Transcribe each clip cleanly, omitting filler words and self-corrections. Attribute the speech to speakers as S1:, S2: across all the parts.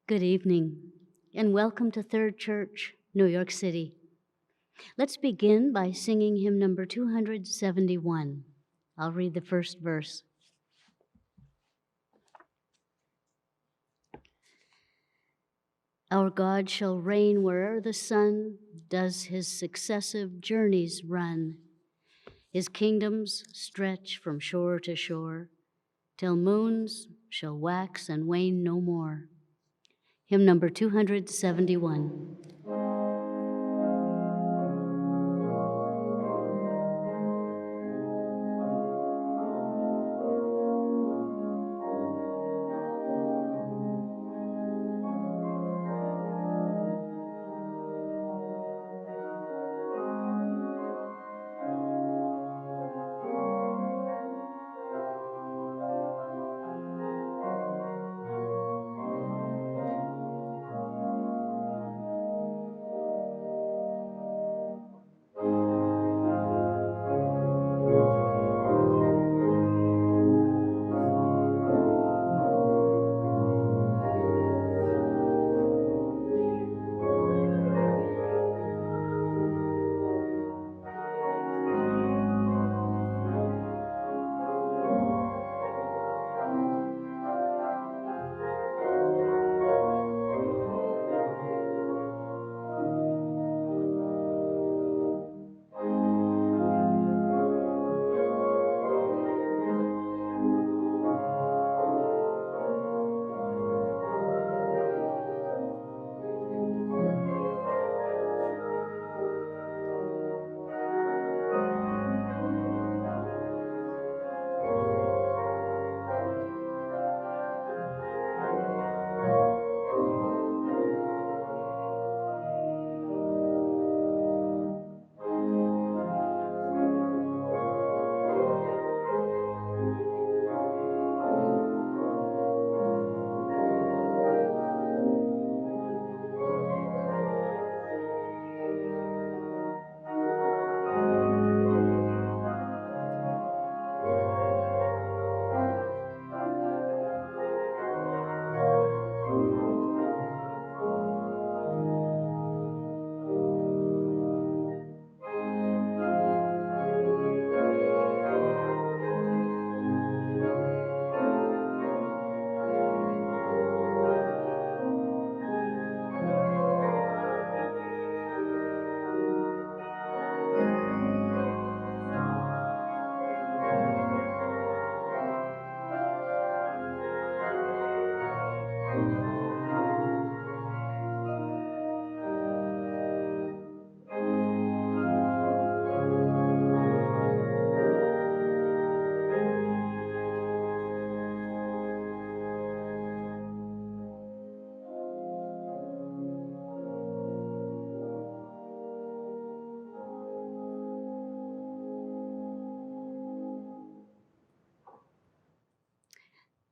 S1: Good evening, and welcome to Third Church, New York City. Let's begin by singing hymn number 271. I'll read the first verse. Our God shall reign where'er the sun does his successive journeys run. His kingdoms stretch from shore to shore, till moons shall wax and wane no more. Hymn number 271.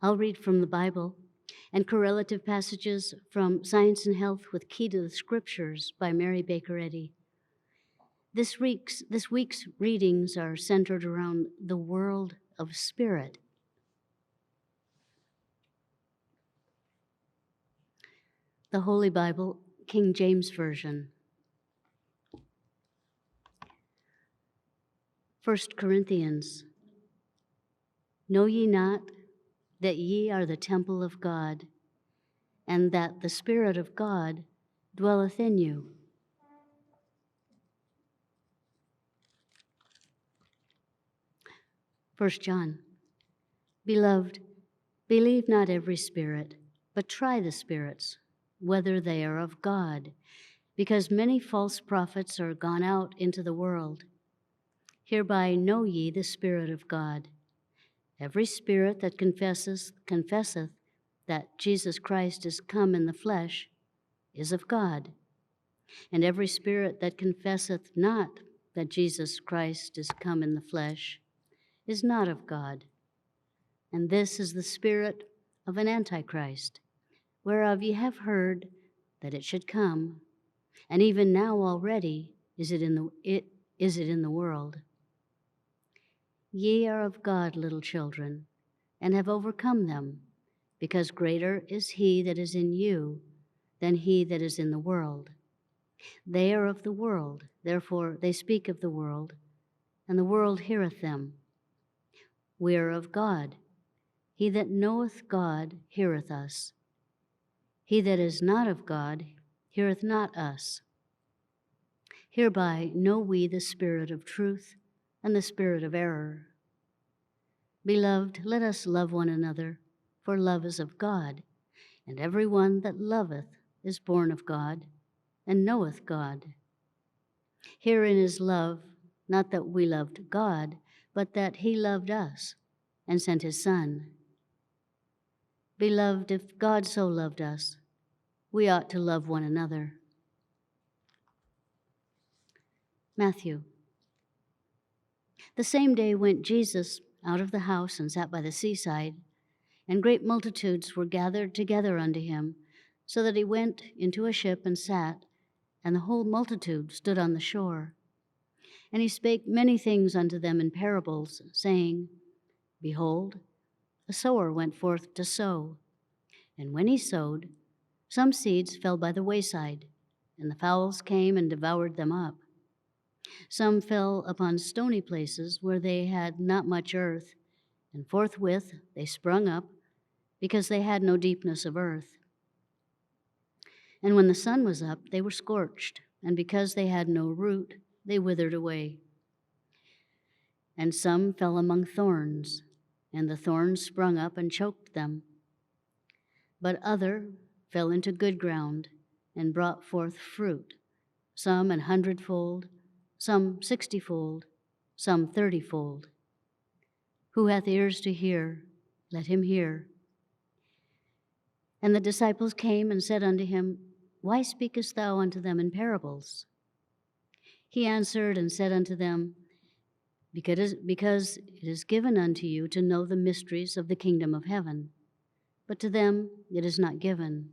S1: I'll read from the Bible and correlative passages from Science and Health with Key to the Scriptures by Mary Baker Eddy. This week's readings are centered around the world of spirit. The Holy Bible, King James Version. 1 Corinthians. Know ye not that ye are the temple of God, and that the Spirit of God dwelleth in you? 1 John. Beloved, believe not every spirit, but try the spirits, whether they are of God, because many false prophets are gone out into the world. Hereby know ye the Spirit of God. Every spirit that confesseth that Jesus Christ is come in the flesh is of God. And every spirit that confesseth not that Jesus Christ is come in the flesh is not of God. And this is the spirit of an Antichrist, whereof ye have heard that it should come, and even now already is it in the world. Ye are of God, little children, and have overcome them, because greater is he that is in you than he that is in the world. They are of the world, therefore they speak of the world, and the world heareth them. We are of God. He that knoweth God heareth us. He that is not of God heareth not us. Hereby know we the spirit of truth and the spirit of error. Beloved, let us love one another, for love is of God, and every one that loveth is born of God, and knoweth God. Herein is love, not that we loved God, but that he loved us, and sent his Son. Beloved, if God so loved us, we ought to love one another. Matthew. The same day went Jesus out of the house and sat by the seaside, and great multitudes were gathered together unto him, so that he went into a ship and sat, and the whole multitude stood on the shore. And he spake many things unto them in parables, saying, Behold, a sower went forth to sow. And when he sowed, some seeds fell by the wayside, and the fowls came and devoured them up. Some fell upon stony places where they had not much earth, and forthwith they sprung up, because they had no deepness of earth. And when the sun was up, they were scorched, and because they had no root, they withered away. And some fell among thorns, and the thorns sprung up and choked them. But other fell into good ground, and brought forth fruit, some 100-fold, some 60-fold, some 30-fold. Who hath ears to hear, let him hear. And the disciples came and said unto him, Why speakest thou unto them in parables? He answered and said unto them, Because it is given unto you to know the mysteries of the kingdom of heaven, but to them it is not given.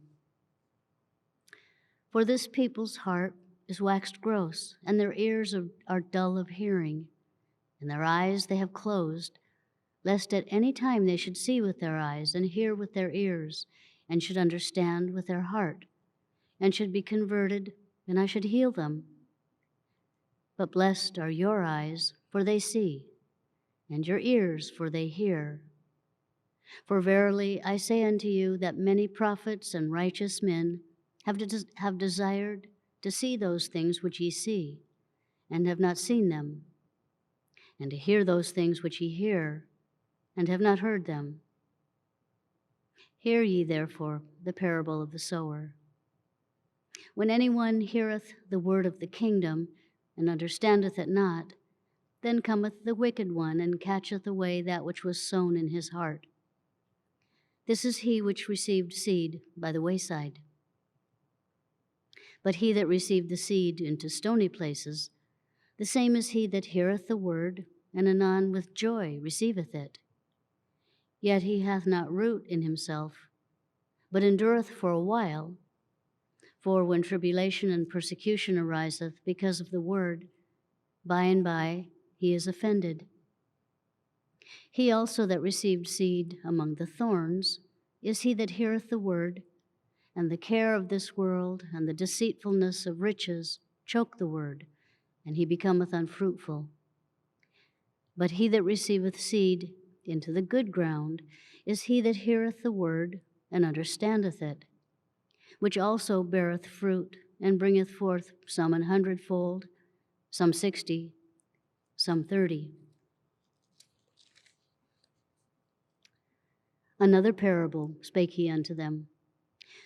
S1: For this people's heart is waxed gross, and their ears are dull of hearing, and their eyes they have closed, lest at any time they should see with their eyes, and hear with their ears, and should understand with their heart, and should be converted, and I should heal them. But blessed are your eyes, for they see, and your ears, for they hear. For verily I say unto you that many prophets and righteous men have desired to see those things which ye see, and have not seen them, and to hear those things which ye hear, and have not heard them. Hear ye therefore the parable of the sower. When anyone heareth the word of the kingdom, and understandeth it not, then cometh the wicked one, and catcheth away that which was sown in his heart. This is he which received seed by the wayside. But he that received the seed into stony places, the same is he that heareth the word, and anon with joy receiveth it. Yet he hath not root in himself, but endureth for a while. For when tribulation and persecution ariseth because of the word, by and by he is offended. He also that received seed among the thorns is he that heareth the word, and the care of this world and the deceitfulness of riches choke the word, and he becometh unfruitful. But he that receiveth seed into the good ground is he that heareth the word, and understandeth it, which also beareth fruit, and bringeth forth some 100-fold, some 60, some 30. Another parable spake he unto them.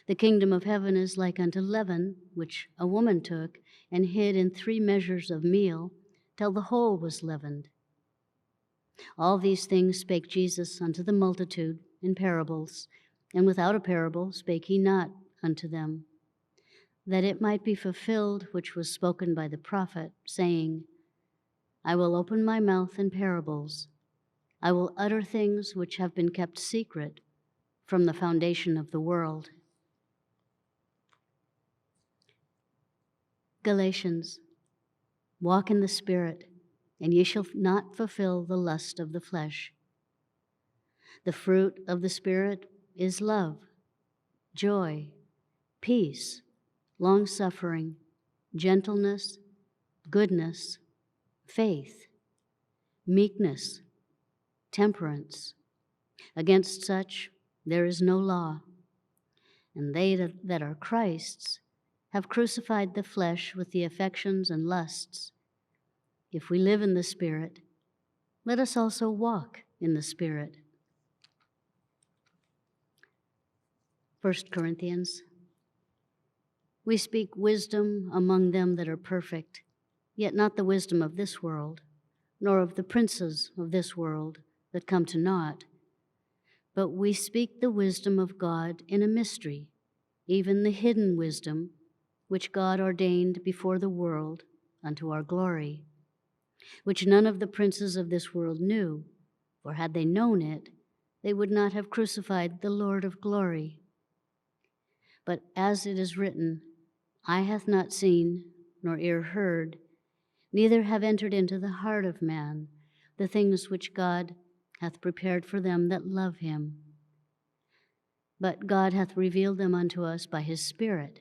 S1: The kingdom of heaven is like unto leaven, which a woman took and hid in 3 measures of meal, till the whole was leavened. All these things spake Jesus unto the multitude in parables, and without a parable spake he not unto them, that it might be fulfilled which was spoken by the prophet, saying, I will open my mouth in parables. I will utter things which have been kept secret from the foundation of the world. Galatians, walk in the Spirit, and ye shall not fulfill the lust of the flesh. The fruit of the Spirit is love, joy, peace, long-suffering, gentleness, goodness, faith, meekness, temperance. Against such there is no law. And they that are Christ's have crucified the flesh with the affections and lusts. If we live in the Spirit, let us also walk in the Spirit. 1 Corinthians. We speak wisdom among them that are perfect, yet not the wisdom of this world, nor of the princes of this world that come to naught. But we speak the wisdom of God in a mystery, even the hidden wisdom, which God ordained before the world unto our glory, which none of the princes of this world knew, for had they known it, they would not have crucified the Lord of glory. But as it is written, eye hath not seen, nor ear heard, neither have entered into the heart of man the things which God hath prepared for them that love him. But God hath revealed them unto us by his Spirit.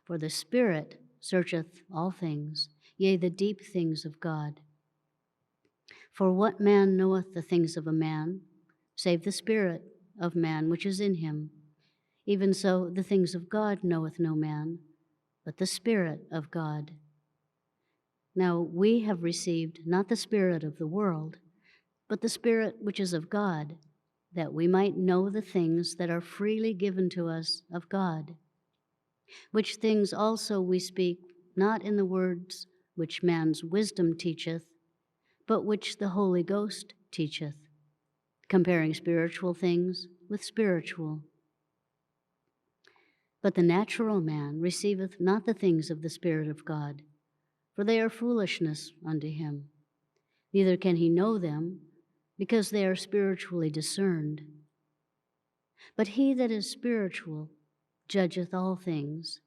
S1: For the Spirit searcheth all things, yea, the deep things of God. For what man knoweth the things of a man, save the Spirit of man which is in him? Even so the things of God knoweth no man, but the Spirit of God. Now we have received not the spirit of the world, but the Spirit which is of God, that we might know the things that are freely given to us of God. Which things also we speak, not in the words which man's wisdom teacheth, but which the Holy Ghost teacheth, comparing spiritual things with spiritual. But the natural man receiveth not the things of the Spirit of God, for they are foolishness unto him. Neither can he know them, because they are spiritually discerned. But he that is spiritual judgeth all things,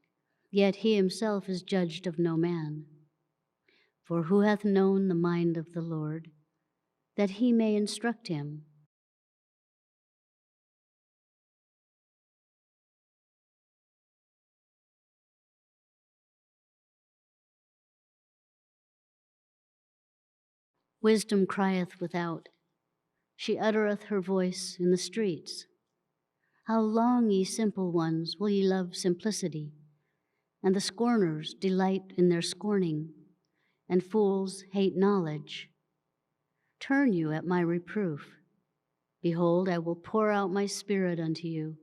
S1: yet he himself is judged of no man. For who hath known the mind of the Lord, that he may instruct him? Wisdom crieth without, she uttereth her voice in the streets. How long, ye simple ones, will ye love simplicity? And the scorners delight in their scorning, and fools hate knowledge. Turn you at my reproof. Behold, I will pour out my Spirit unto you.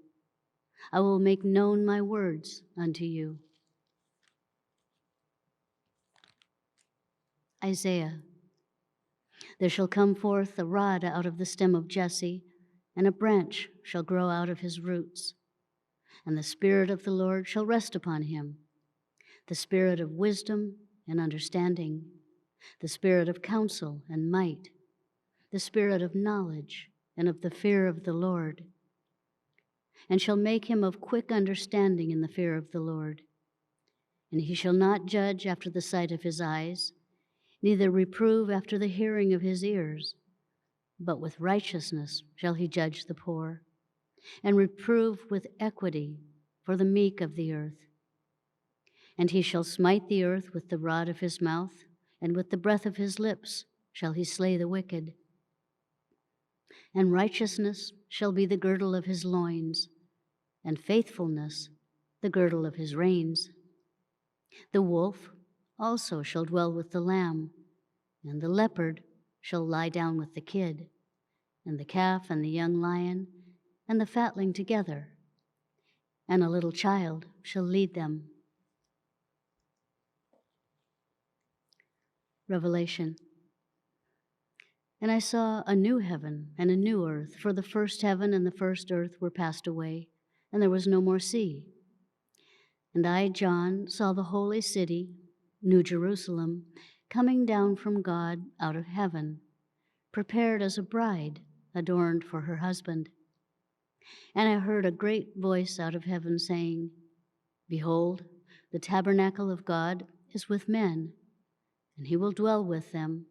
S1: I will make known my words unto you. Isaiah. There shall come forth a rod out of the stem of Jesse, and a branch shall grow out of his roots. And the Spirit of the Lord shall rest upon him, the Spirit of wisdom and understanding, the Spirit of counsel and might, the Spirit of knowledge and of the fear of the Lord. And shall make him of quick understanding in the fear of the Lord. And he shall not judge after the sight of his eyes, neither reprove after the hearing of his ears, but with righteousness shall he judge the poor, and reprove with equity for the meek of the earth. And he shall smite the earth with the rod of his mouth, and with the breath of his lips shall he slay the wicked. And righteousness shall be the girdle of his loins, and faithfulness the girdle of his reins. The wolf also shall dwell with the lamb, and the leopard shall lie down with the kid, and the calf and the young lion and the fatling together, and a little child shall lead them. Revelation. And I saw a new heaven and a new earth, for the first heaven and the first earth were passed away, and there was no more sea. And I, John, saw the holy city, New Jerusalem, coming down from God out of heaven, prepared as a bride adorned for her husband. And I heard a great voice out of heaven saying, Behold, the tabernacle of God is with men, and he will dwell with them,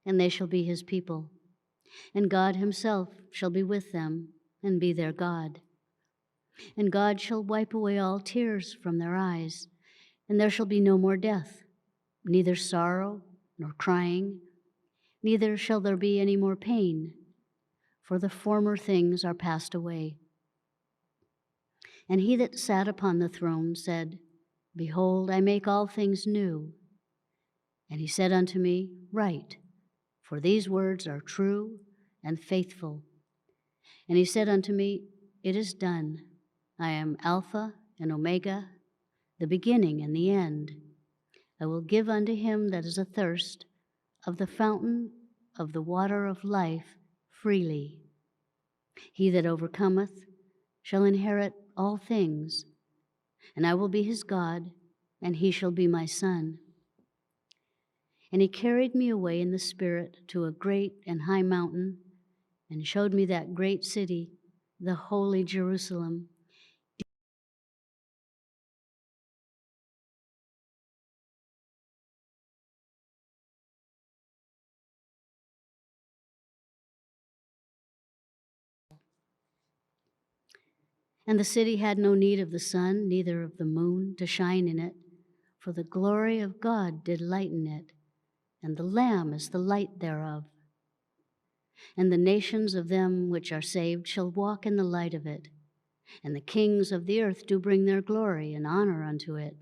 S1: and they shall be his people. And God himself shall be with them and be their God. And God shall wipe away all tears from their eyes, and there shall be no more death, neither sorrow nor crying, neither shall there be any more pain, for the former things are passed away. And he that sat upon the throne said, Behold, I make all things new. And he said unto me, Write, for these words are true and faithful. And he said unto me, It is done. I am Alpha and Omega, the beginning and the end. I will give unto him that is athirst of the fountain of the water of life freely. He that overcometh shall inherit all things, and I will be his God, and he shall be my son. And he carried me away in the Spirit to a great and high mountain, and showed me that great city, the holy Jerusalem, and the city had no need of the sun, neither of the moon to shine in it, for the glory of God did lighten it, and the Lamb is the light thereof. And the nations of them which are saved shall walk in the light of it, and the kings of the earth do bring their glory and honor unto it.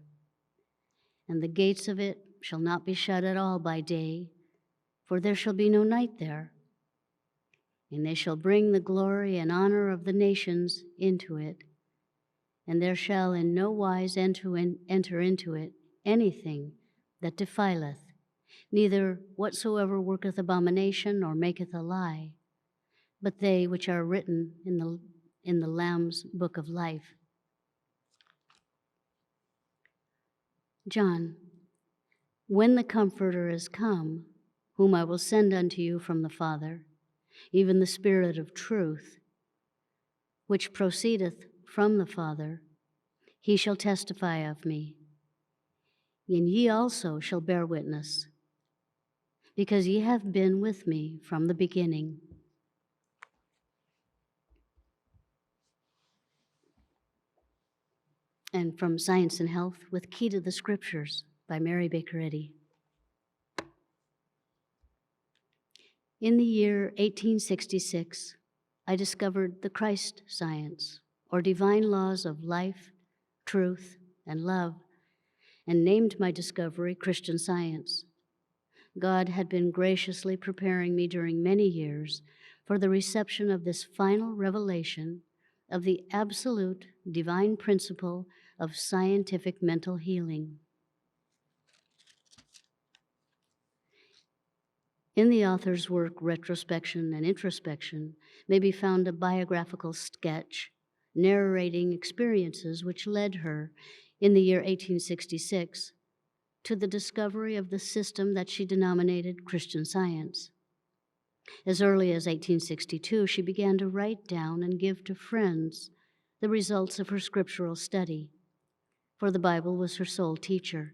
S1: And the gates of it shall not be shut at all by day, for there shall be no night there. And they shall bring the glory and honor of the nations into it, and there shall in no wise enter into it anything that defileth, neither whatsoever worketh abomination or maketh a lie, but they which are written in the Lamb's book of life. John, when the Comforter is come, whom I will send unto you from the Father, even the Spirit of truth, which proceedeth from the Father, he shall testify of me. And ye also shall bear witness, because ye have been with me from the beginning. And from Science and Health with Key to the Scriptures by Mary Baker Eddy. In the year 1866, I discovered the Christ science, or divine laws of life, truth, and love, and named my discovery Christian Science. God had been graciously preparing me during many years for the reception of this final revelation of the absolute divine principle of scientific mental healing. In the author's work, Retrospection and Introspection, may be found a biographical sketch narrating experiences which led her, in the year 1866, to the discovery of the system that she denominated Christian Science. As early as 1862, she began to write down and give to friends the results of her scriptural study, for the Bible was her sole teacher.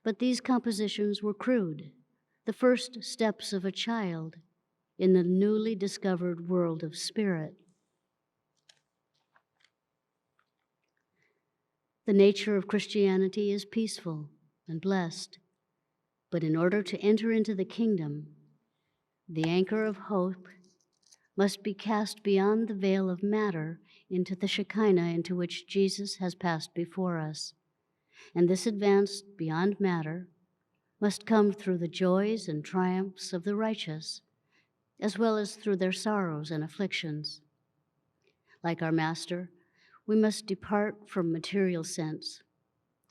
S1: But these compositions were crude, the first steps of a child in the newly discovered world of spirit. The nature of Christianity is peaceful and blessed, but in order to enter into the kingdom, the anchor of hope must be cast beyond the veil of matter into the Shekinah into which Jesus has passed before us. And this advance beyond matter must come through the joys and triumphs of the righteous, as well as through their sorrows and afflictions. Like our Master, we must depart from material sense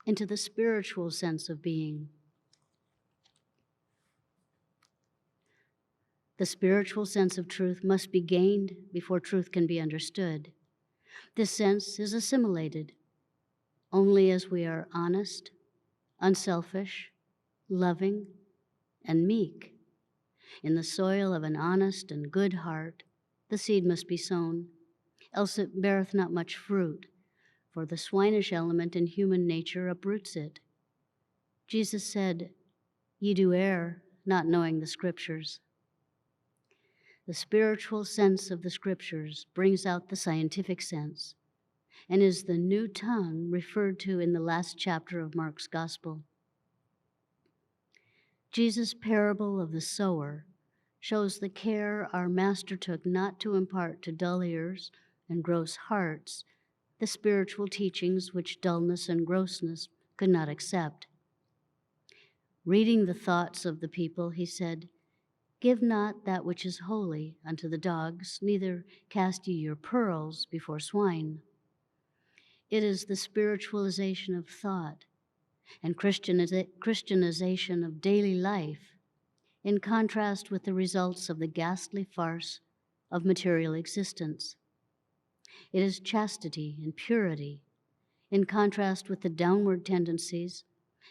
S1: into the spiritual sense of being. The spiritual sense of truth must be gained before truth can be understood. This sense is assimilated only as we are honest, unselfish, loving, and meek. In the soil of an honest and good heart, the seed must be sown, else it beareth not much fruit, for the swinish element in human nature uproots it. Jesus said, Ye do err, not knowing the Scriptures. The spiritual sense of the Scriptures brings out the scientific sense. and is the new tongue referred to in the last chapter of Mark's Gospel. Jesus' parable of the sower shows the care our Master took not to impart to dull ears and gross hearts the spiritual teachings which dullness and grossness could not accept. Reading the thoughts of the people, he said, "Give not that which is holy unto the dogs, neither cast ye your pearls before swine." It is the spiritualization of thought and Christianization of daily life, in contrast with the results of the ghastly farce of material existence. It is chastity and purity, in contrast with the downward tendencies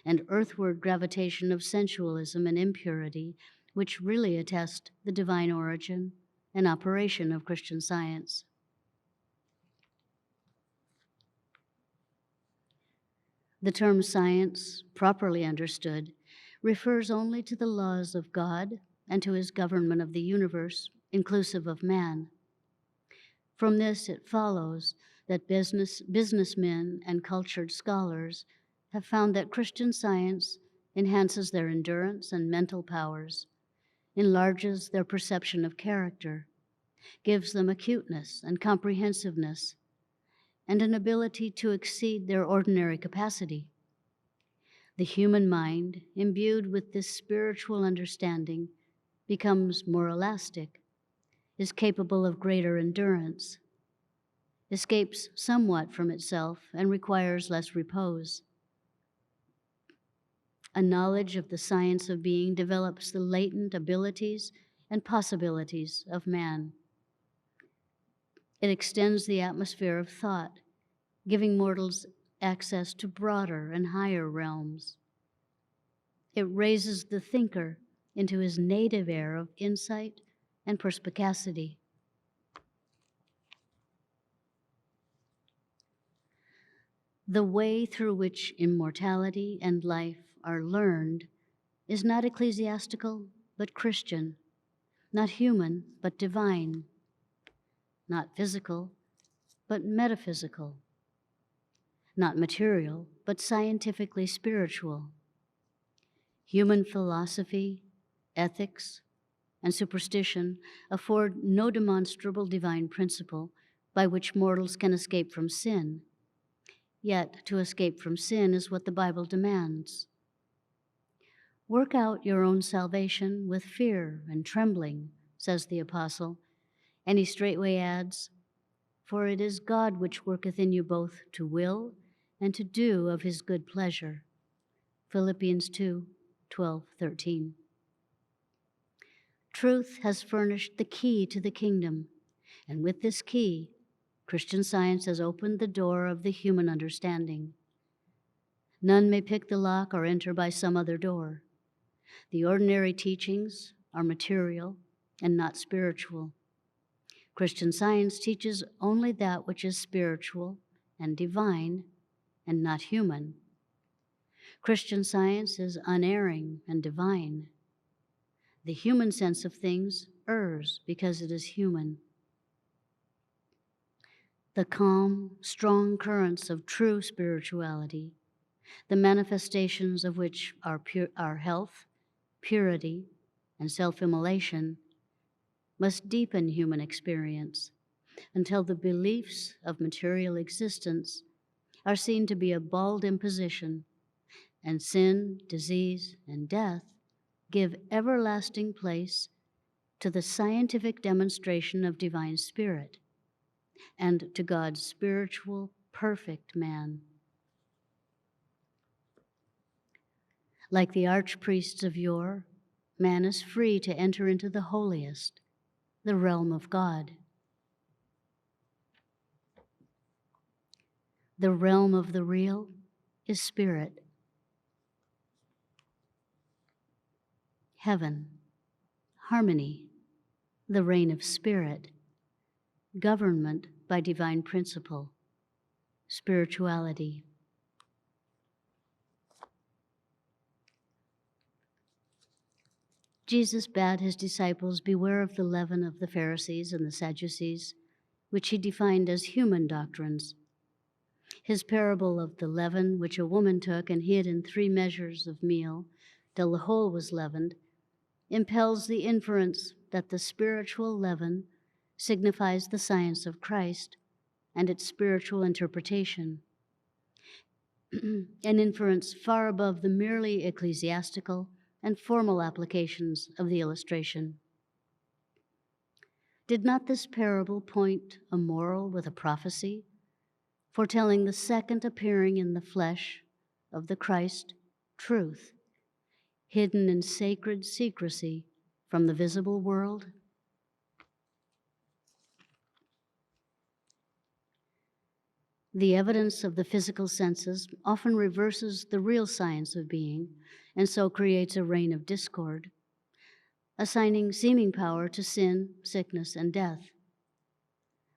S1: and earthward gravitation of sensualism and impurity, which really attest the divine origin and operation of Christian Science. The term science, properly understood, refers only to the laws of God and to his government of the universe, inclusive of man. From this, it follows that businessmen and cultured scholars have found that Christian Science enhances their endurance and mental powers, enlarges their perception of character, gives them acuteness and comprehensiveness, and an ability to exceed their ordinary capacity. The human mind, imbued with this spiritual understanding, becomes more elastic, is capable of greater endurance, escapes somewhat from itself, and requires less repose. A knowledge of the science of being develops the latent abilities and possibilities of man. It extends the atmosphere of thought, giving mortals access to broader and higher realms. It raises the thinker into his native air of insight and perspicacity. The way through which immortality and life are learned is not ecclesiastical, but Christian, not human, but divine, not physical, but metaphysical, not material, but scientifically spiritual. Human philosophy, ethics, and superstition afford no demonstrable divine principle by which mortals can escape from sin. Yet to escape from sin is what the Bible demands. Work out your own salvation with fear and trembling, says the apostle, and he straightway adds, "For it is God which worketh in you both to will and to do of his good pleasure." Philippians 2:12-13. Truth has furnished the key to the kingdom, and with this key, Christian Science has opened the door of the human understanding. None may pick the lock or enter by some other door. The ordinary teachings are material and not spiritual. Christian Science teaches only that which is spiritual and divine and not human. Christian Science is unerring and divine. The human sense of things errs because it is human. The calm, strong currents of true spirituality, the manifestations of which are health, purity, and self-immolation, must deepen human experience until the beliefs of material existence are seen to be a bald imposition, and sin, disease, and death give everlasting place to the scientific demonstration of divine spirit and to God's spiritual, perfect man. Like the archpriests of yore, man is free to enter into the holiest, the realm of God. The realm of the real is spirit. Heaven, harmony, the reign of spirit, government by divine principle, spirituality. Jesus bade his disciples beware of the leaven of the Pharisees and the Sadducees, which he defined as human doctrines. His parable of the leaven which a woman took and hid in 3 measures of meal till the whole was leavened impels the inference that the spiritual leaven signifies the science of Christ and its spiritual interpretation, an inference far above the merely ecclesiastical and formal applications of the illustration. Did not this parable point a moral with a prophecy, foretelling the second appearing in the flesh of the Christ, truth, hidden in sacred secrecy from the visible world? The evidence of the physical senses often reverses the real science of being, and so creates a reign of discord, assigning seeming power to sin, sickness, and death.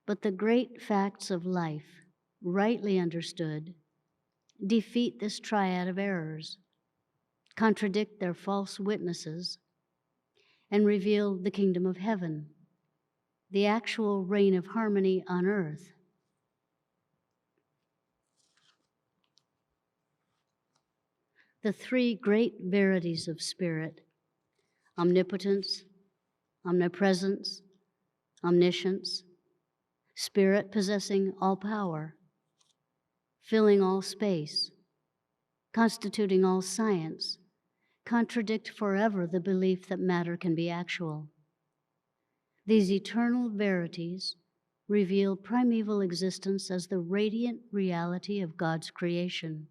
S1: But the great facts of life, rightly understood, defeat this triad of errors, contradict their false witnesses, and reveal the kingdom of heaven, the actual reign of harmony on earth. The 3 great verities of spirit, omnipotence, omnipresence, omniscience, spirit possessing all power, filling all space, constituting all science, contradict forever the belief that matter can be actual. These eternal verities reveal primeval existence as the radiant reality of God's creation,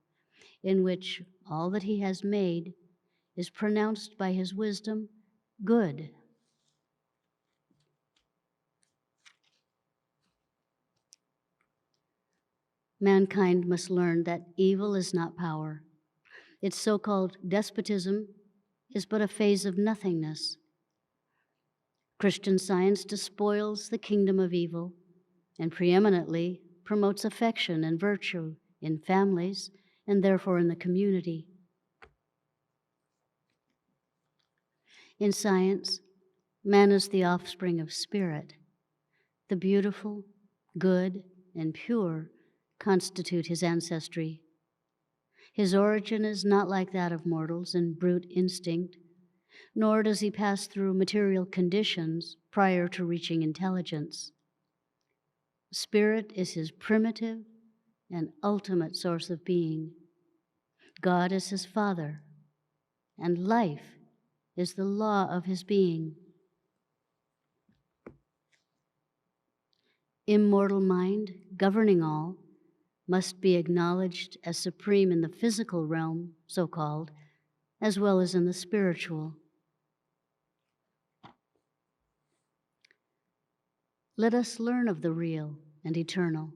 S1: in which all that He has made is pronounced by His wisdom good. Mankind must learn that evil is not power. Its so-called despotism is but a phase of nothingness. Christian Science despoils the kingdom of evil and preeminently promotes affection and virtue in families and therefore in the community. In science, man is the offspring of spirit. The beautiful, good, and pure constitute his ancestry. His origin is not like that of mortals in brute instinct, nor does he pass through material conditions prior to reaching intelligence. Spirit is his primitive and ultimate source of being. God is his Father, and life is the law of his being. Immortal mind, governing all, must be acknowledged as supreme in the physical realm, so-called, as well as in the spiritual. Let us learn of the real and eternal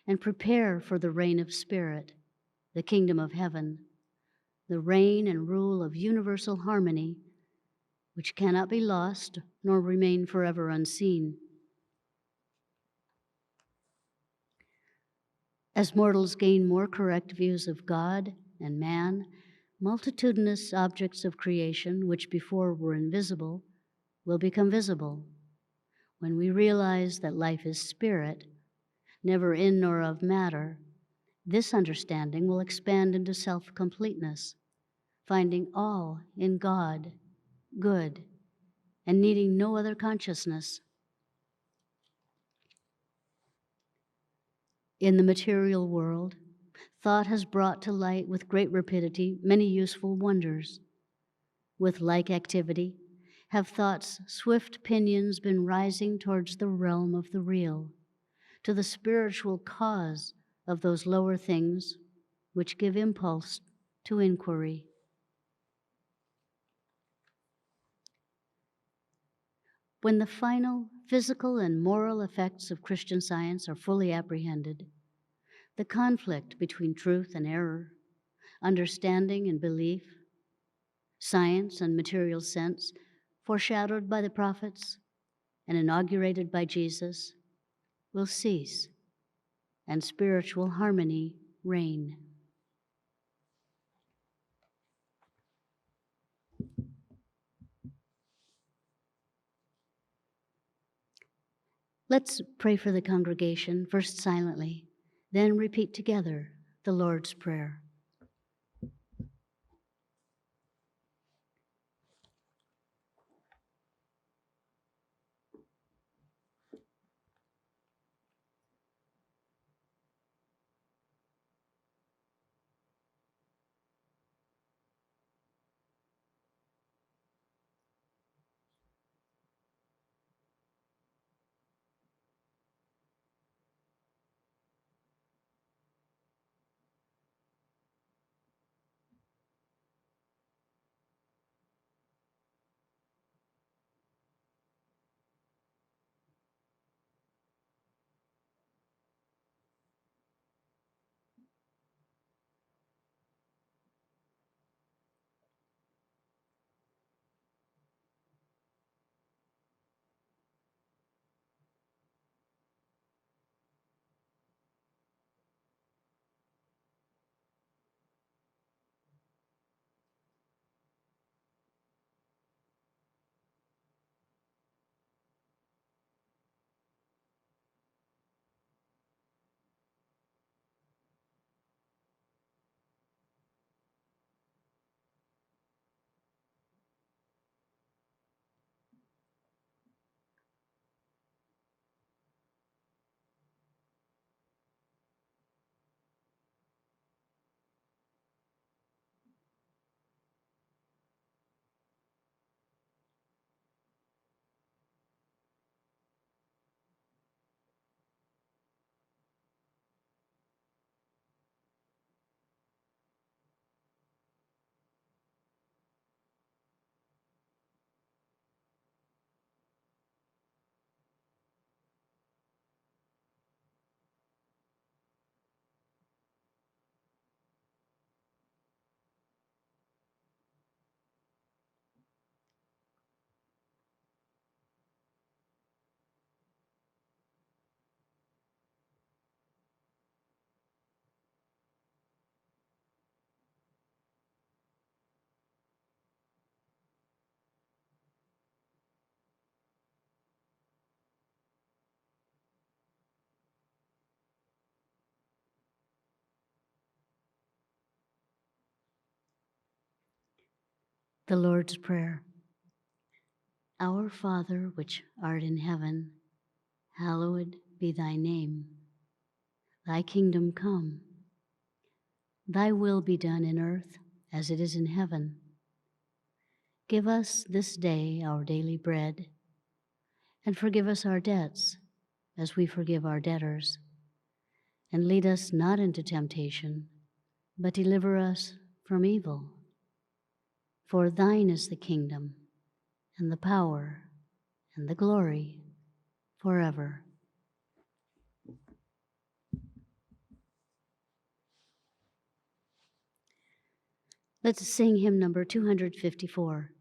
S1: and prepare for the reign of spirit, the kingdom of heaven, the reign and rule of universal harmony, which cannot be lost nor remain forever unseen. As mortals gain more correct views of God and man, multitudinous objects of creation, which before were invisible, will become visible. When we realize that life is spirit, never in nor of matter, this understanding will expand into self-completeness, finding all in God good and needing no other consciousness. In the material world, thought has brought to light with great rapidity many useful wonders. With like activity, have thought's swift pinions been rising towards the realm of the real, to the spiritual cause of those lower things which give impulse to inquiry. When the final physical and moral effects of Christian Science are fully apprehended, the conflict between truth and error, understanding and belief, science and material sense, foreshadowed by the prophets and inaugurated by Jesus, will cease, and spiritual harmony reign. Let's pray for the congregation, first silently, Then repeat together the Lord's Prayer. The Lord's Prayer. Our Father, which art in heaven, hallowed be thy name. Thy kingdom come. Thy will be done in earth as it is in heaven. Give us this day our daily bread, and forgive us our debts as we forgive our debtors. And lead us not into temptation, but deliver us from evil. For thine is the kingdom, and the power, and the glory, forever. Let's sing hymn number 254.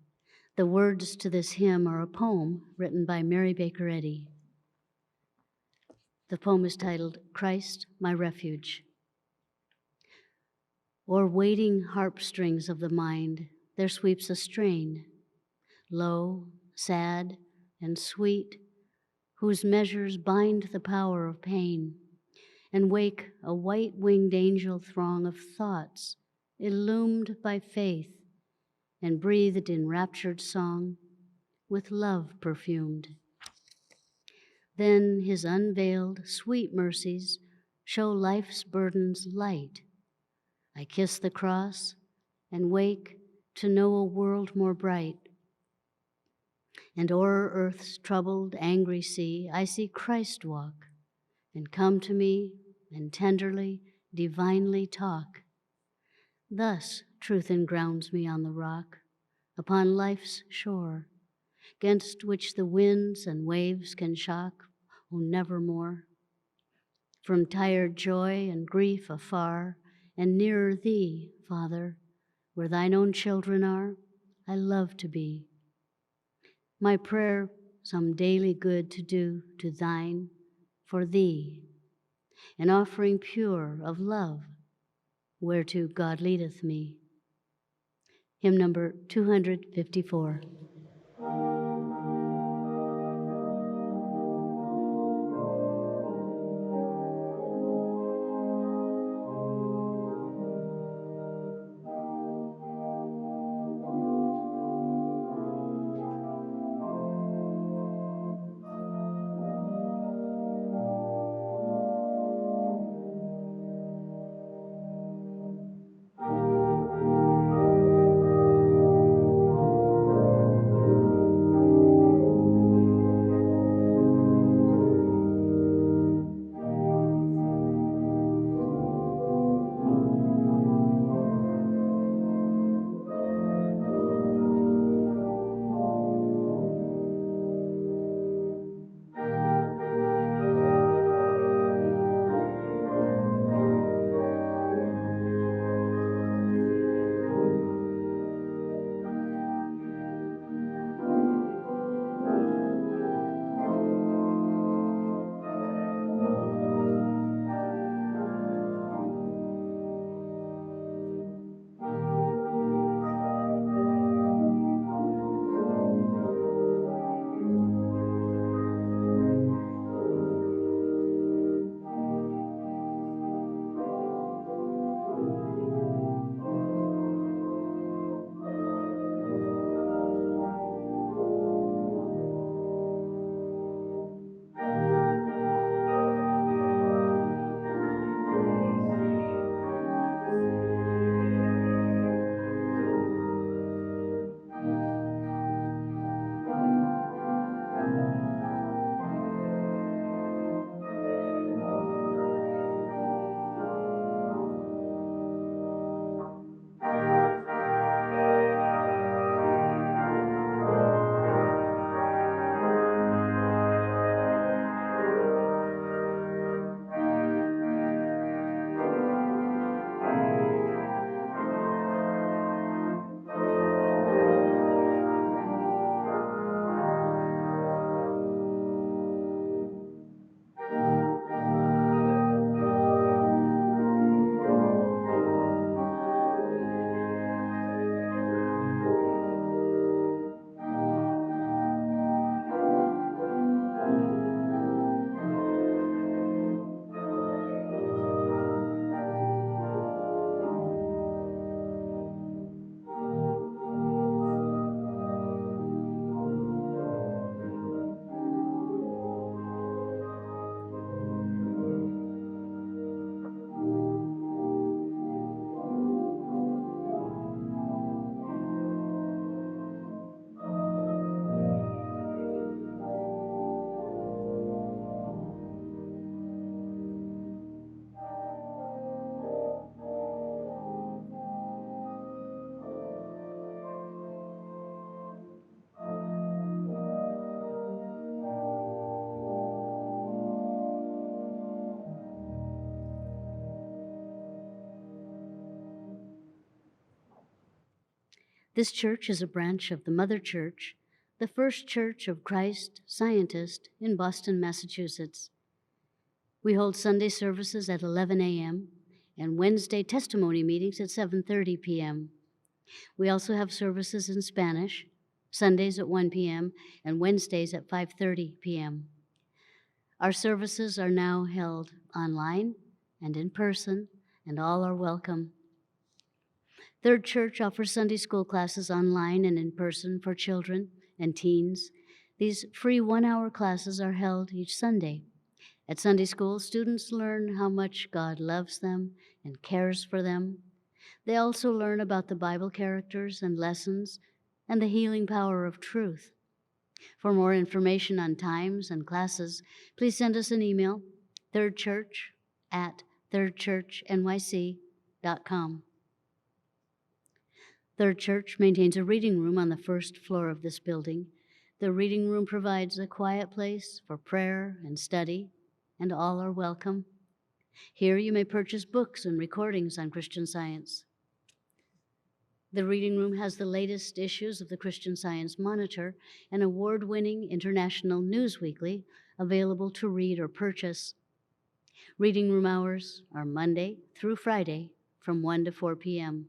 S1: The words to this hymn are a poem written by Mary Baker Eddy. The poem is titled, Christ, My Refuge. O'er waiting harp strings of the mind, there sweeps a strain, low, sad, and sweet, whose measures bind the power of pain, and wake a white-winged angel throng of thoughts, illumed by faith, and breathed in raptured song, with love perfumed. Then his unveiled, sweet mercies show life's burdens light. I kiss the cross and wake to know a world more bright. And o'er earth's troubled, angry sea, I see Christ walk and come to me and tenderly, divinely talk. Thus truth engrounds me on the rock, upon life's shore, 'gainst which the winds and waves can shock, oh, nevermore. From tired joy and grief afar, and nearer thee, Father, where thine own children are, I love to be. My prayer, some daily good to do to thine, for thee, an offering pure of love, whereto God leadeth me. Hymn number 254. This church is a branch of the Mother Church, the First Church of Christ Scientist in Boston, Massachusetts. We hold Sunday services at 11 a.m. and Wednesday testimony meetings at 7:30 p.m. We also have services in Spanish, Sundays at 1 p.m. and Wednesdays at 5:30 p.m. Our services are now held online and in person, and all are welcome. Third Church offers Sunday school classes online and in person for children and teens. These free one-hour classes are held each Sunday. At Sunday school, students learn how much God loves them and cares for them. They also learn about the Bible characters and lessons and the healing power of truth. For more information on times and classes, please send us an email, thirdchurch@thirdchurchnyc.com. Third Church maintains a reading room on the first floor of this building. The reading room provides a quiet place for prayer and study, and all are welcome. Here you may purchase books and recordings on Christian Science. The reading room has the latest issues of the Christian Science Monitor, an award-winning international news weekly available to read or purchase. Reading room hours are Monday through Friday from 1 to 4 p.m.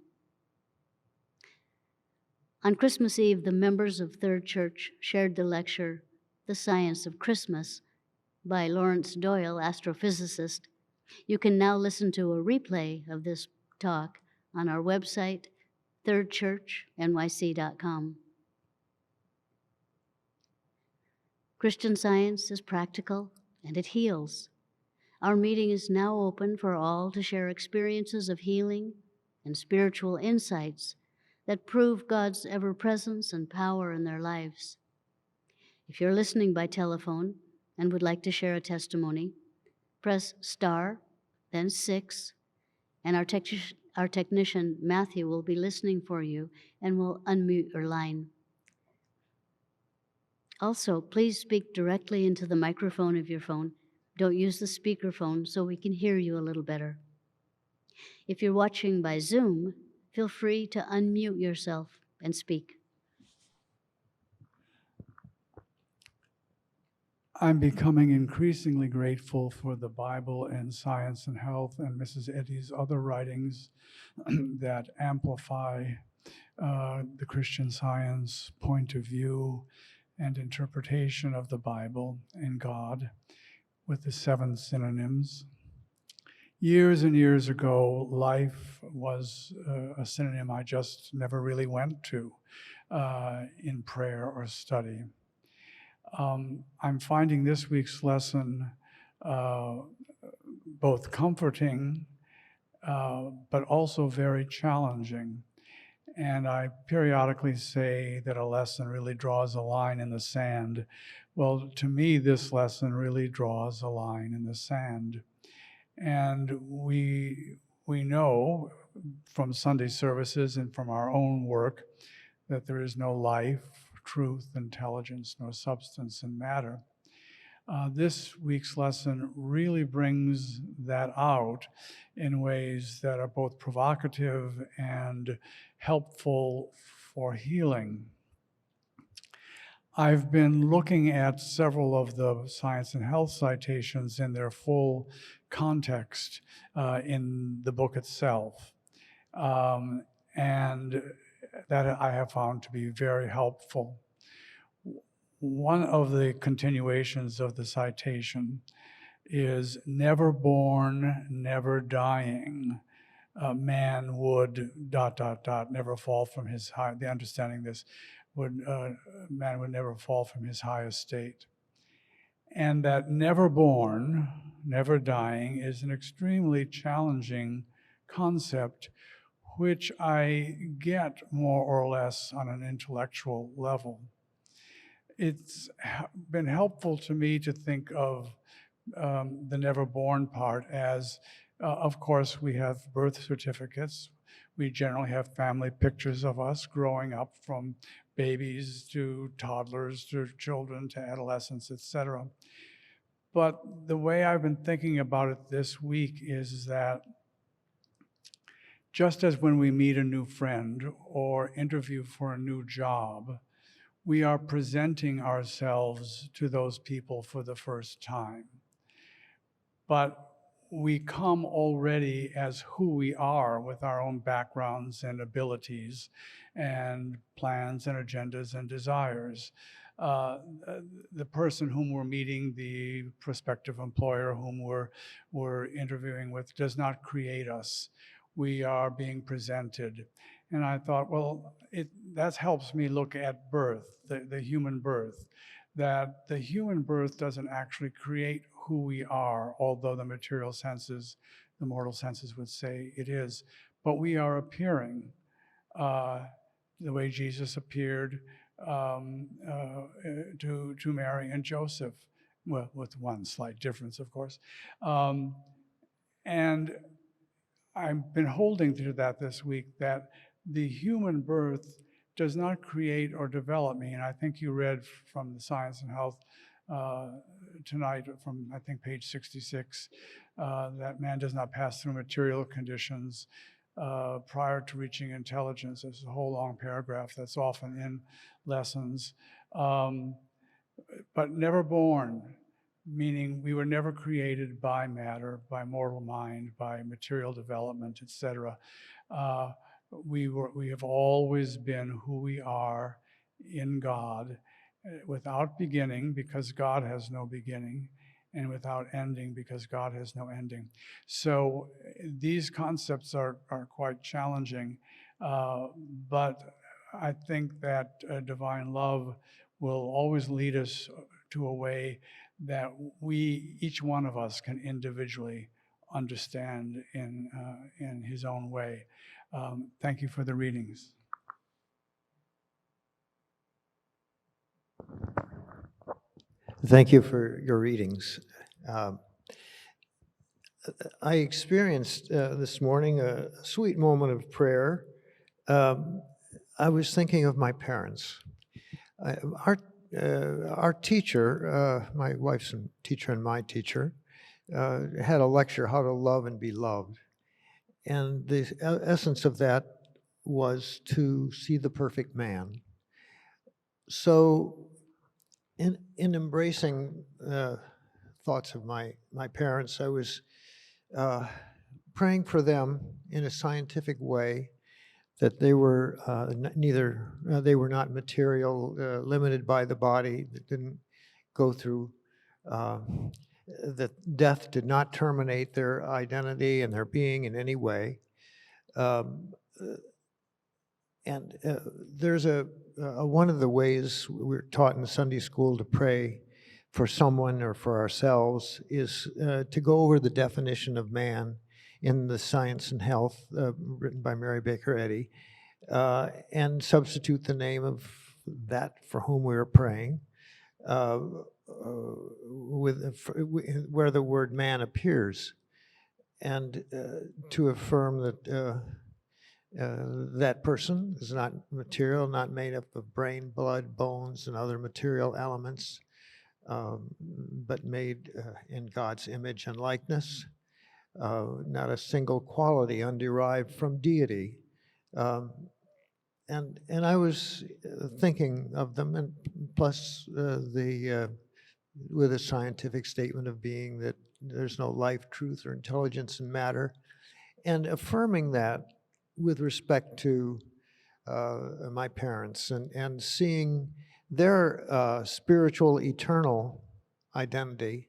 S1: On Christmas Eve, the members of Third Church shared the lecture, The Science of Christmas, by Lawrence Doyle, astrophysicist. You can now listen to a replay of this talk on our website, thirdchurchnyc.com. Christian Science is practical and it heals. Our meeting is now open for all to share experiences of healing and spiritual insights that prove God's ever-presence and power in their lives. If you're listening by telephone and would like to share a testimony, press star, then 6, and our technician, Matthew, will be listening for you and will unmute your line. Also, please speak directly into the microphone of your phone. Don't use the speakerphone so we can hear you a little better. If you're watching by Zoom, feel free to unmute yourself and speak.
S2: I'm becoming increasingly grateful for the Bible and Science and Health and Mrs. Eddy's other writings that amplify the Christian Science point of view and interpretation of the Bible and God with the 7 synonyms. Years and years ago, life was a synonym I just never really went to in prayer or study. I'm finding this week's lesson both comforting, but also very challenging. And I periodically say that a lesson really draws a line in the sand. Well, to me, this lesson really draws a line in the sand. And we know from Sunday services and from our own work that there is no life, truth, intelligence, nor substance in matter. This week's lesson really brings that out in ways that are both provocative and helpful for healing. I've been looking at several of the Science and Health citations in their full context in the book itself. And that I have found to be very helpful. One of the continuations of the citation is never born, never dying. Man would ... never fall from his high. The understanding this man would never fall from his high estate, and that never born, never dying is an extremely challenging concept, which I get more or less on an intellectual level. It's been helpful to me to think of the never born part as, of course, we have birth certificates. We generally have family pictures of us growing up from babies to toddlers to children to adolescents, etc. But the way I've been thinking about it this week is that Just as when we meet a new friend or interview for a new job, we are presenting ourselves to those people for the first time. But we come already as who we are with our own backgrounds and abilities and plans and agendas and desires. The person whom we're meeting, the prospective employer whom we're interviewing with, does not create us. We are being presented. And I thought, well, that helps me look at birth, the human birth, that the human birth doesn't actually create who we are, although the material senses, the mortal senses would say it is. But we are appearing the way Jesus appeared to Mary and Joseph, well, with one slight difference, of course. And I've been holding to that this week, that the human birth does not create or develop me. And I think you read from the Science and Health tonight from, I think, page 66, that man does not pass through material conditions prior to reaching intelligence. There's a whole long paragraph that's often in lessons. But never born, meaning we were never created by matter, by mortal mind, by material development, etc. We have always been who we are in God, without beginning, because God has no beginning, and without ending, because God has no ending. So these concepts are quite challenging, but I think that divine love will always lead us to a way that each one of us, can individually understand in his own way. Thank you for the readings.
S3: Thank you for your readings. I experienced this morning a sweet moment of prayer. I was thinking of my parents. Our teacher, my wife's teacher and my teacher, had a lecture, How to Love and Be Loved. And the essence of that was to see the perfect man. So in embracing thoughts of my parents, I was praying for them in a scientific way, that they were they were not material, limited by the body, that didn't go through, that death did not terminate their identity and their being in any way. And there's one of the ways we're taught in Sunday school to pray for someone or for ourselves is to go over the definition of man in the Science and Health, written by Mary Baker Eddy, and substitute the name of that for whom we are praying, where the word man appears, and to affirm that that person is not material, not made up of brain, blood, bones, and other material elements, but made in God's image and likeness, not a single quality underived from deity. And I was thinking of them, and plus with a scientific statement of being that there's no life, truth, or intelligence in matter, and affirming that with respect to my parents, and seeing their spiritual, eternal identity,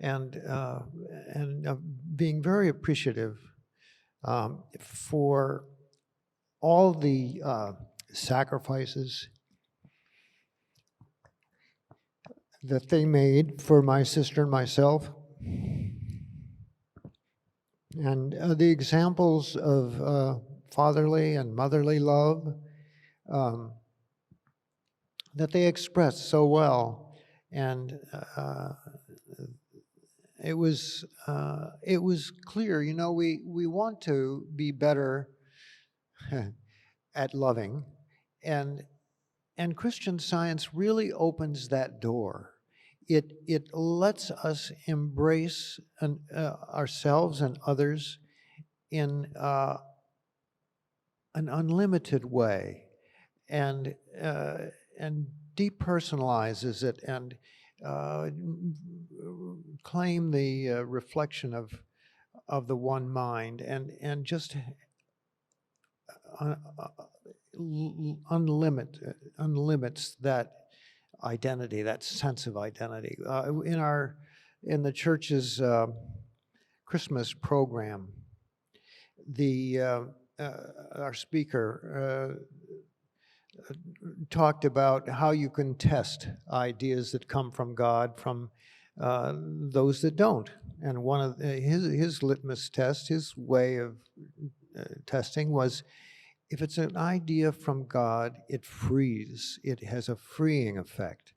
S3: and being very appreciative for all the sacrifices that they made for my sister and myself, and the examples of fatherly and motherly love that they expressed so well. And it was clear, we want to be better at loving, and Christian Science really opens that door. It lets us embrace ourselves and others in an unlimited way, and depersonalizes it, and claim the reflection of the one mind, and just unlimits that identity, that sense of identity. In the church's Christmas program, our speaker talked about how you can test ideas that come from God from those that don't. And one of his litmus test, his way of testing was, if it's an idea from God, it frees. It has a freeing effect.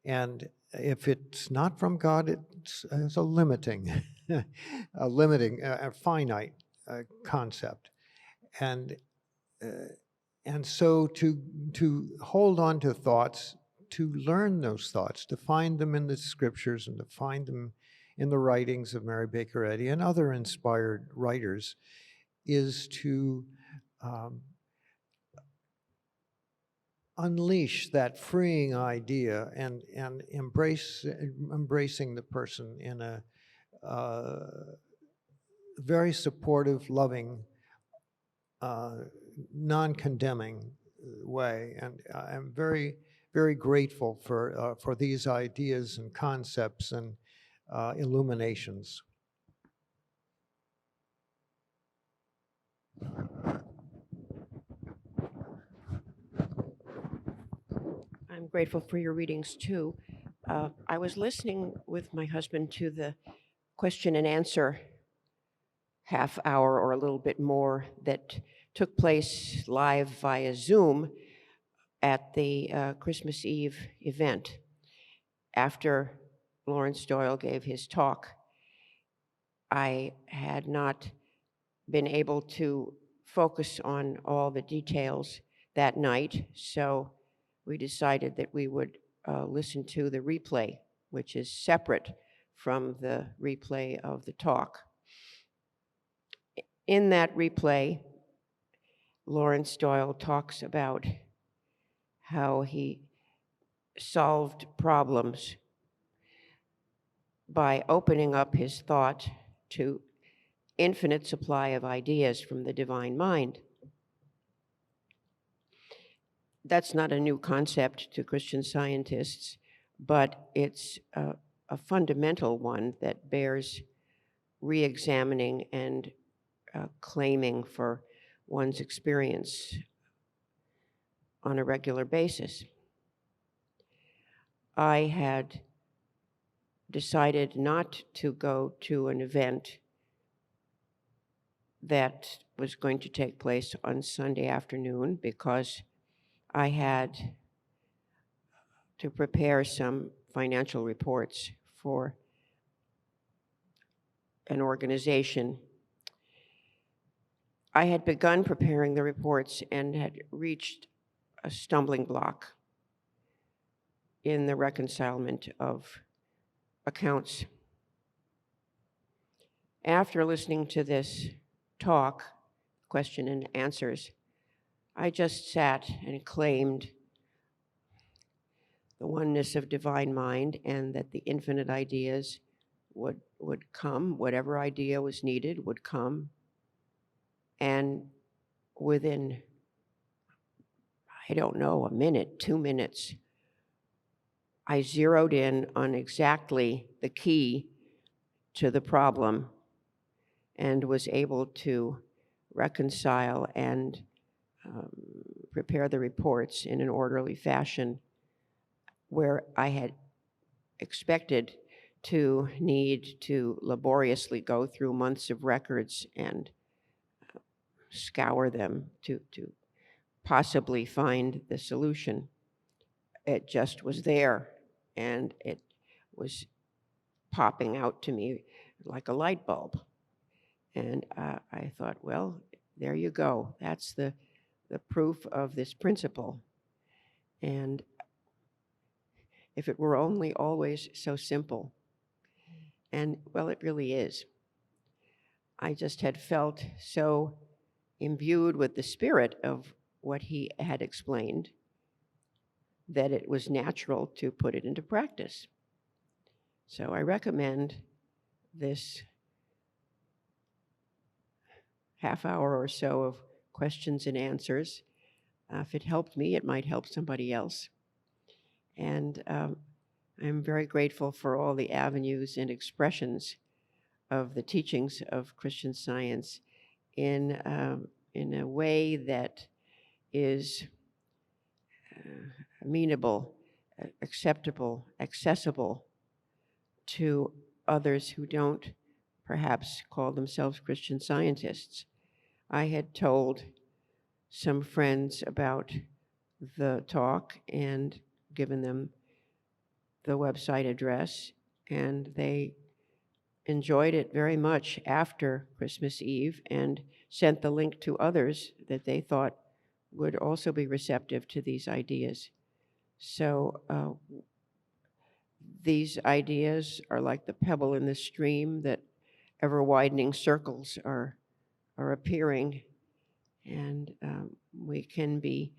S3: And if it's not from God, it's a limiting, a finite concept. And so to hold on to thoughts, to learn those thoughts, to find them in the scriptures and to find them in the writings of Mary Baker Eddy and other inspired writers, is to unleash that freeing idea and embracing the person in a very supportive, loving, non-condemning way. And I'm very, very grateful for these ideas and concepts and illuminations.
S4: I'm grateful for your readings too. I was listening with my husband to the question and answer half hour or a little bit more that took place live via Zoom at the Christmas Eve event. After Lawrence Doyle gave his talk, I had not been able to focus on all the details that night, so we decided that we would listen to the replay, which is separate from the replay of the talk. In that replay, Lawrence Doyle talks about how he solved problems by opening up his thought to infinite supply of ideas from the divine mind. That's not a new concept to Christian Scientists, but it's a fundamental one that bears re-examining and claiming for one's experience on a regular basis. I had decided not to go to an event that was going to take place on Sunday afternoon because I had to prepare some financial reports for an organization. I had begun preparing the reports and had reached a stumbling block in the reconcilement of accounts. After listening to this talk, question and answers, I just sat and claimed the oneness of divine mind and that the infinite ideas would come, whatever idea was needed would come. And within, I don't know, a minute, 2 minutes, I zeroed in on exactly the key to the problem and was able to reconcile and prepare the reports in an orderly fashion, where I had expected to need to laboriously go through months of records and scour them to possibly find the solution. It just was there, and it was popping out to me like a light bulb. And I thought, well, there you go. That's the proof of this principle. And if it were only always so simple. And, well, it really is. I just had felt so imbued with the spirit of what he had explained, that it was natural to put it into practice. So I recommend this half hour or so of questions and answers. If it helped me, it might help somebody else. And I'm very grateful for all the avenues and expressions of the teachings of Christian Science in a way that is amenable, acceptable, accessible to others who don't perhaps call themselves Christian Scientists. I had told some friends about the talk and given them the website address, and they enjoyed it very much after Christmas Eve and sent the link to others that they thought would also be receptive to these ideas. So these ideas are like the pebble in the stream, that ever-widening circles are appearing, and we can be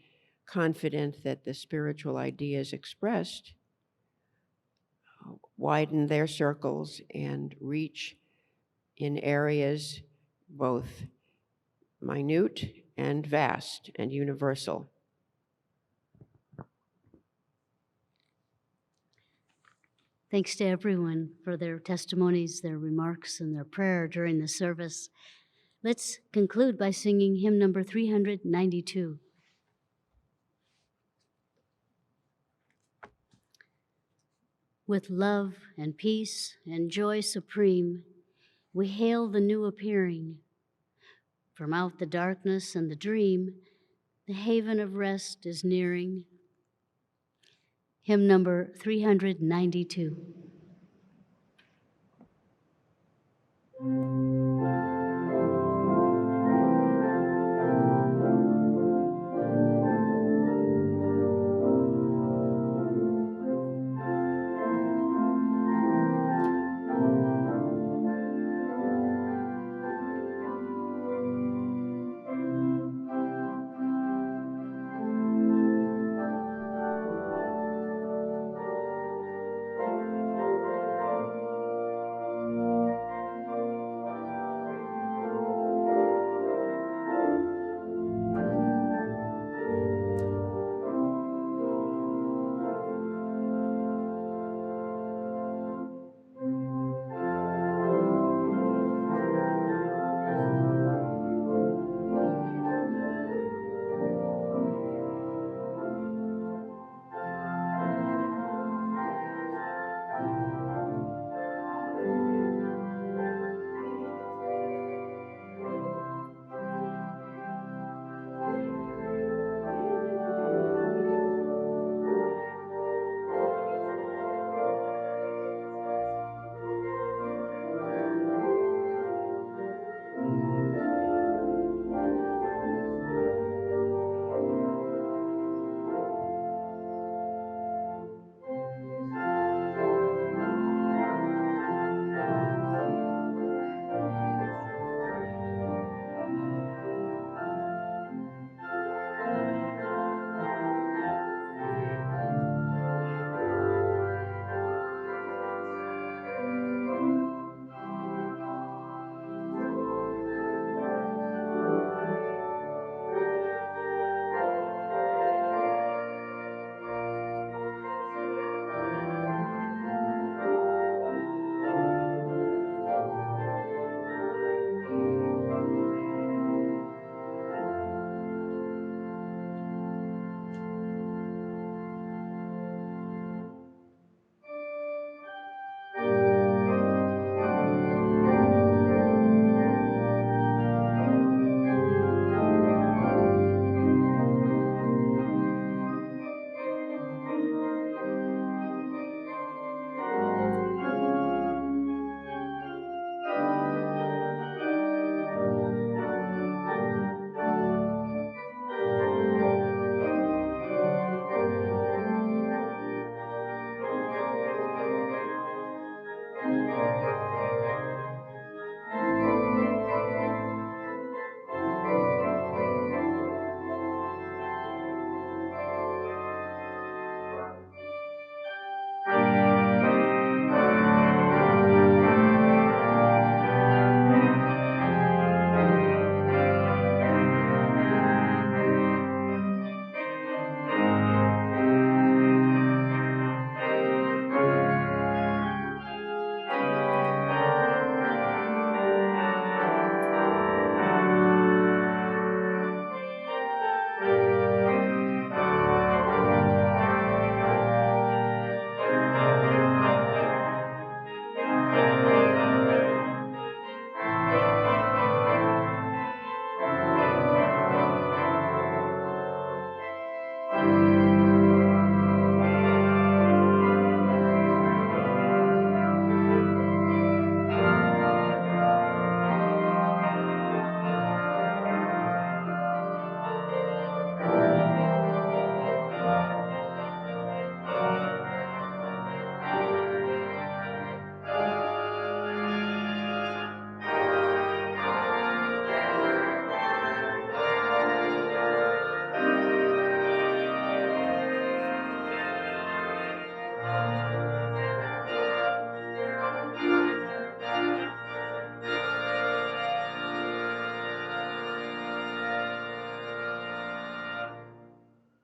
S4: confident that the spiritual ideas expressed widen their circles and reach in areas both minute and vast and universal.
S1: Thanks to everyone for their testimonies, their remarks, and their prayer during the service. Let's conclude by singing hymn number 392. With love and peace and joy supreme, we hail the new appearing. From out the darkness and the dream, the haven of rest is nearing. Hymn number 392.